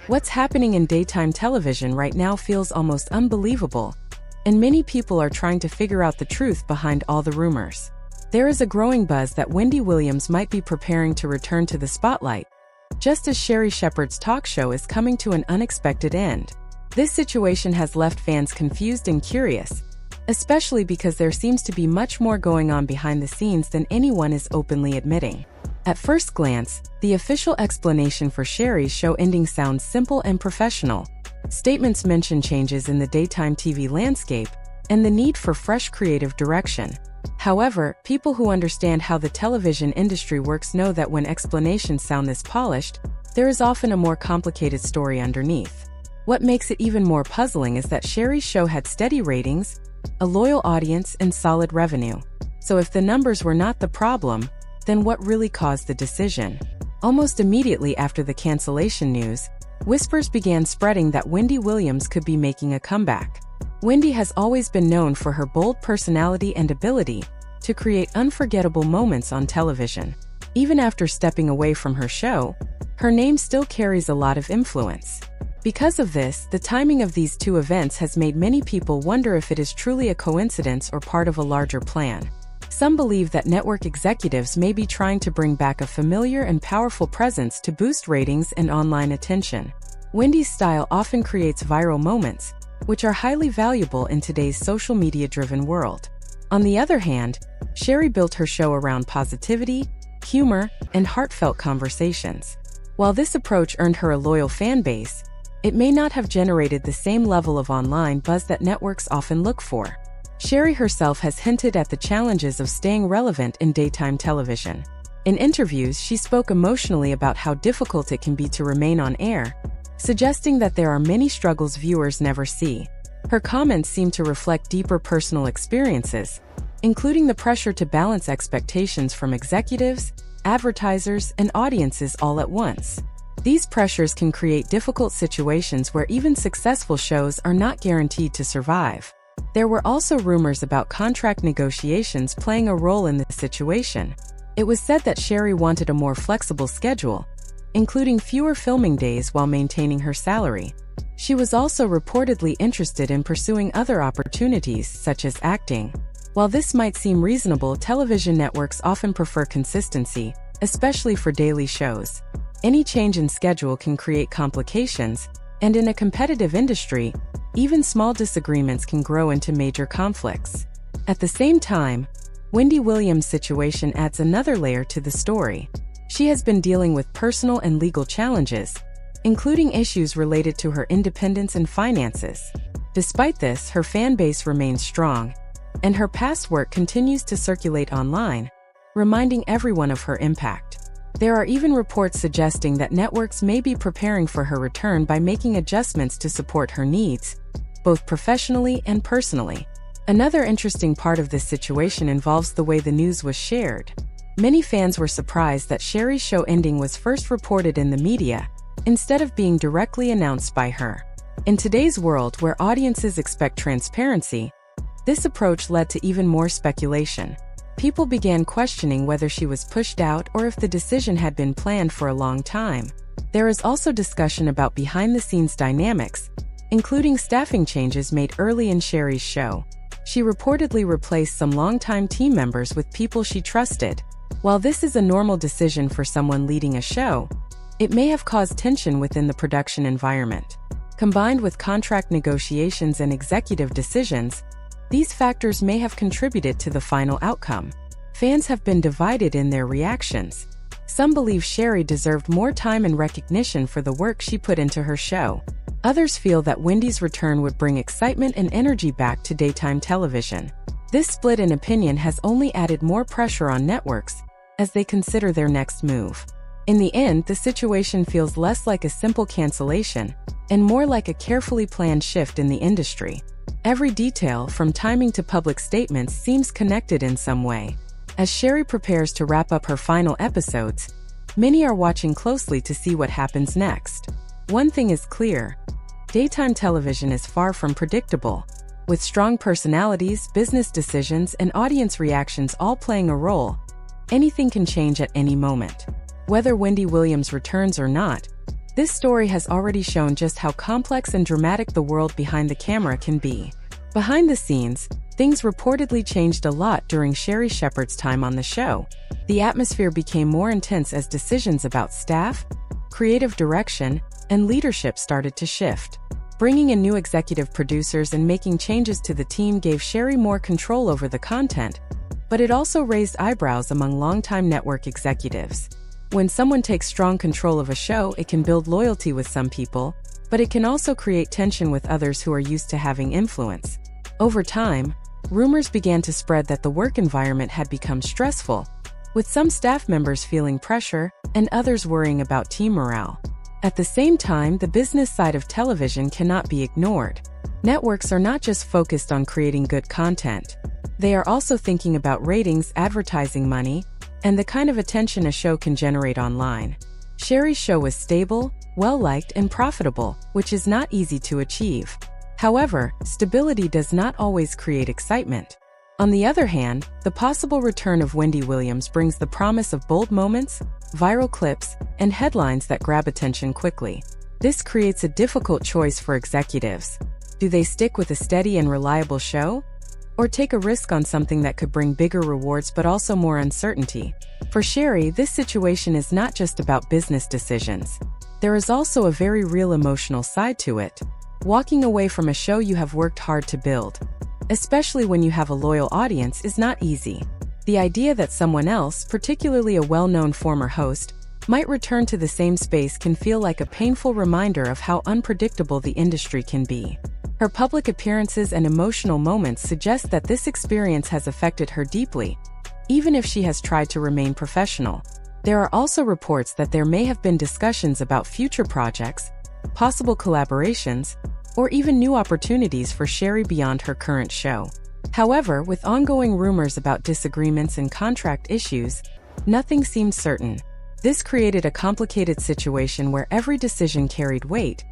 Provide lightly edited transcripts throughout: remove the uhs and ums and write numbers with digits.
What's happening in daytime television right now feels almost unbelievable, and many people are trying to figure out the truth behind all the rumors. There is a growing buzz that Wendy Williams might be preparing to return to the spotlight, just as Sherri Shepherd's talk show is coming to an unexpected end. This situation has left fans confused and curious, especially because there seems to be much more going on behind the scenes than anyone is openly admitting. At first glance, the official explanation for Sherri's show ending sounds simple and professional. Statements mention changes in the daytime TV landscape and the need for fresh creative direction. However, people who understand how the television industry works know that when explanations sound this polished, there is often a more complicated story underneath. What makes it even more puzzling is that Sherri's show had steady ratings, a loyal audience, and solid revenue. So if the numbers were not the problem, then what really caused the decision? Almost immediately after the cancellation news, whispers began spreading that Wendy Williams could be making a comeback. Wendy has always been known for her bold personality and ability to create unforgettable moments on television. Even after stepping away from her show, her name still carries a lot of influence. Because of this, the timing of these two events has made many people wonder if it is truly a coincidence or part of a larger plan. Some believe that network executives may be trying to bring back a familiar and powerful presence to boost ratings and online attention. Wendy's style often creates viral moments, which are highly valuable in today's social media-driven world. On the other hand, Sherri built her show around positivity, humor, and heartfelt conversations. While this approach earned her a loyal fan base, it may not have generated the same level of online buzz that networks often look for. Sherri herself has hinted at the challenges of staying relevant in daytime television. In interviews, she spoke emotionally about how difficult it can be to remain on air, suggesting that there are many struggles viewers never see. Her comments seem to reflect deeper personal experiences, including the pressure to balance expectations from executives, advertisers, and audiences all at once. These pressures can create difficult situations where even successful shows are not guaranteed to survive. There were also rumors about contract negotiations playing a role in this situation. It was said that Sherri wanted a more flexible schedule, including fewer filming days while maintaining her salary. She was also reportedly interested in pursuing other opportunities, such as acting. While this might seem reasonable, television networks often prefer consistency, especially for daily shows. Any change in schedule can create complications, and in a competitive industry, even small disagreements can grow into major conflicts. At the same time, Wendy Williams' situation adds another layer to the story. She has been dealing with personal and legal challenges, including issues related to her independence and finances. Despite this, her fan base remains strong, and her past work continues to circulate online, reminding everyone of her impact. There are even reports suggesting that networks may be preparing for her return by making adjustments to support her needs, both professionally and personally. Another interesting part of this situation involves the way the news was shared. Many fans were surprised that Sherri's show ending was first reported in the media, instead of being directly announced by her. In today's world, where audiences expect transparency, this approach led to even more speculation. People began questioning whether she was pushed out or if the decision had been planned for a long time. There is also discussion about behind-the-scenes dynamics, including staffing changes made early in Sherri's show. She reportedly replaced some longtime team members with people she trusted. While this is a normal decision for someone leading a show, it may have caused tension within the production environment. Combined with contract negotiations and executive decisions, these factors may have contributed to the final outcome. Fans have been divided in their reactions. Some believe Sherri deserved more time and recognition for the work she put into her show. Others feel that Wendy's return would bring excitement and energy back to daytime television. This split in opinion has only added more pressure on networks as they consider their next move. In the end, the situation feels less like a simple cancellation and more like a carefully planned shift in the industry. Every detail, from timing to public statements, seems connected in some way. As Sherri prepares to wrap up her final episodes, many are watching closely to see what happens next. One thing is clear: daytime television is far from predictable. With strong personalities, business decisions, and audience reactions all playing a role, anything can change at any moment. Whether Wendy Williams returns or not, This story has already shown just how complex and dramatic the world behind the camera can be. Behind the scenes, things reportedly changed a lot during Sherri Shepherd's time on the show. The atmosphere became more intense as decisions about staff, creative direction, and leadership started to shift. Bringing in new executive producers and making changes to the team gave Sherri more control over the content, but it also raised eyebrows among longtime network executives. When someone takes strong control of a show, it can build loyalty with some people, but it can also create tension with others who are used to having influence. Over time, rumors began to spread that the work environment had become stressful, with some staff members feeling pressure and others worrying about team morale. At the same time, the business side of television cannot be ignored. Networks are not just focused on creating good content. They are also thinking about ratings, advertising money, and the kind of attention a show can generate online. Sherri's show was stable, well-liked, and profitable, which is not easy to achieve. However, stability does not always create excitement. On the other hand, the possible return of Wendy Williams brings the promise of bold moments, viral clips, and headlines that grab attention quickly. This creates a difficult choice for executives. Do they stick with a steady and reliable show? Or take a risk on something that could bring bigger rewards but also more uncertainty? For Sherri, this situation is not just about business decisions. There is also a very real emotional side to it. Walking away from a show you have worked hard to build, especially when you have a loyal audience, is not easy. The idea that someone else, particularly a well-known former host, might return to the same space can feel like a painful reminder of how unpredictable the industry can be. Her public appearances and emotional moments suggest that this experience has affected her deeply, even if she has tried to remain professional. There are also reports that there may have been discussions about future projects, possible collaborations, or even new opportunities for Sherri beyond her current show. However, with ongoing rumors about disagreements and contract issues, nothing seemed certain. This created a complicated situation where every decision carried weight,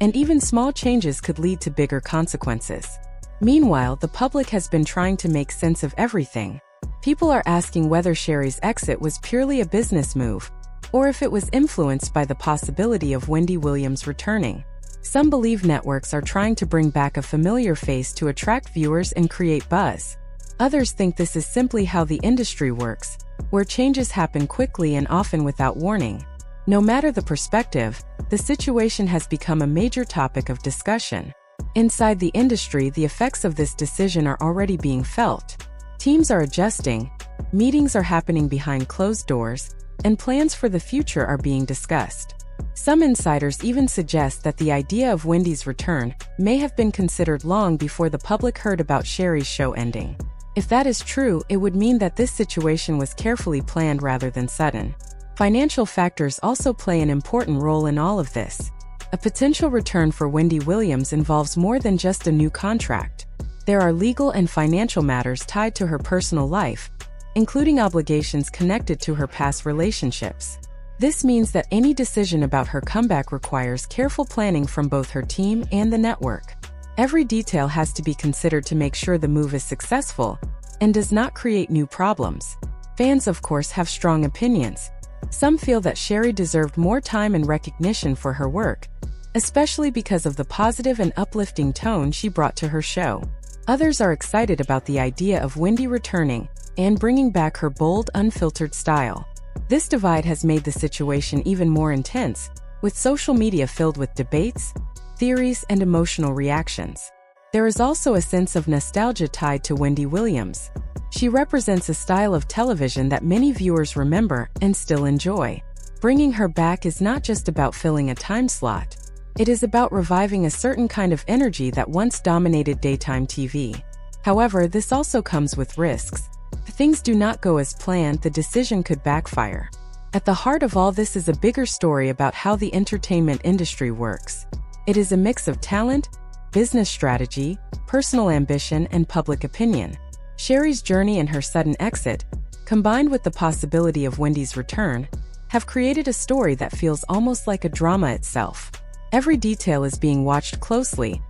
and even small changes could lead to bigger consequences. Meanwhile, the public has been trying to make sense of everything. People are asking whether Sherri's exit was purely a business move, or if it was influenced by the possibility of Wendy Williams returning. Some believe networks are trying to bring back a familiar face to attract viewers and create buzz. Others think this is simply how the industry works, where changes happen quickly and often without warning. No matter the perspective, the situation has become a major topic of discussion. Inside the industry, the effects of this decision are already being felt. Teams are adjusting, meetings are happening behind closed doors, and plans for the future are being discussed. Some insiders even suggest that the idea of Wendy's return may have been considered long before the public heard about Sherri's show ending. If that is true, it would mean that this situation was carefully planned rather than sudden. Financial factors also play an important role in all of this. A potential return for Wendy Williams involves more than just a new contract. There are legal and financial matters tied to her personal life, including obligations connected to her past relationships. This means that any decision about her comeback requires careful planning from both her team and the network. Every detail has to be considered to make sure the move is successful and does not create new problems. Fans, of course, have strong opinions. Some feel that Sherri deserved more time and recognition for her work, especially because of the positive and uplifting tone she brought to her show. Others are excited about the idea of Wendy returning and bringing back her bold, unfiltered style. This divide has made the situation even more intense, with social media filled with debates, theories, and emotional reactions. There is also a sense of nostalgia tied to Wendy Williams. She represents a style of television that many viewers remember and still enjoy. Bringing her back is not just about filling a time slot. It is about reviving a certain kind of energy that once dominated daytime TV. However, this also comes with risks. If things do not go as planned, the decision could backfire. At the heart of all this is a bigger story about how the entertainment industry works. It is a mix of talent, business strategy, personal ambition, and public opinion. Sherri's journey and her sudden exit, combined with the possibility of Wendy's return, have created a story that feels almost like a drama itself. Every detail is being watched closely,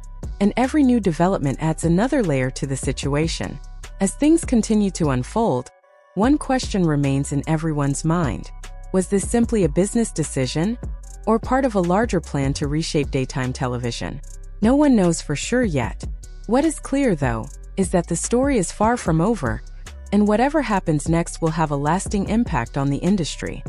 and every new development adds another layer to the situation. As things continue to unfold, one question remains in everyone's mind. Was this simply a business decision, or part of a larger plan to reshape daytime television? No one knows for sure yet. What is clear, though, is that the story is far from over, and whatever happens next will have a lasting impact on the industry.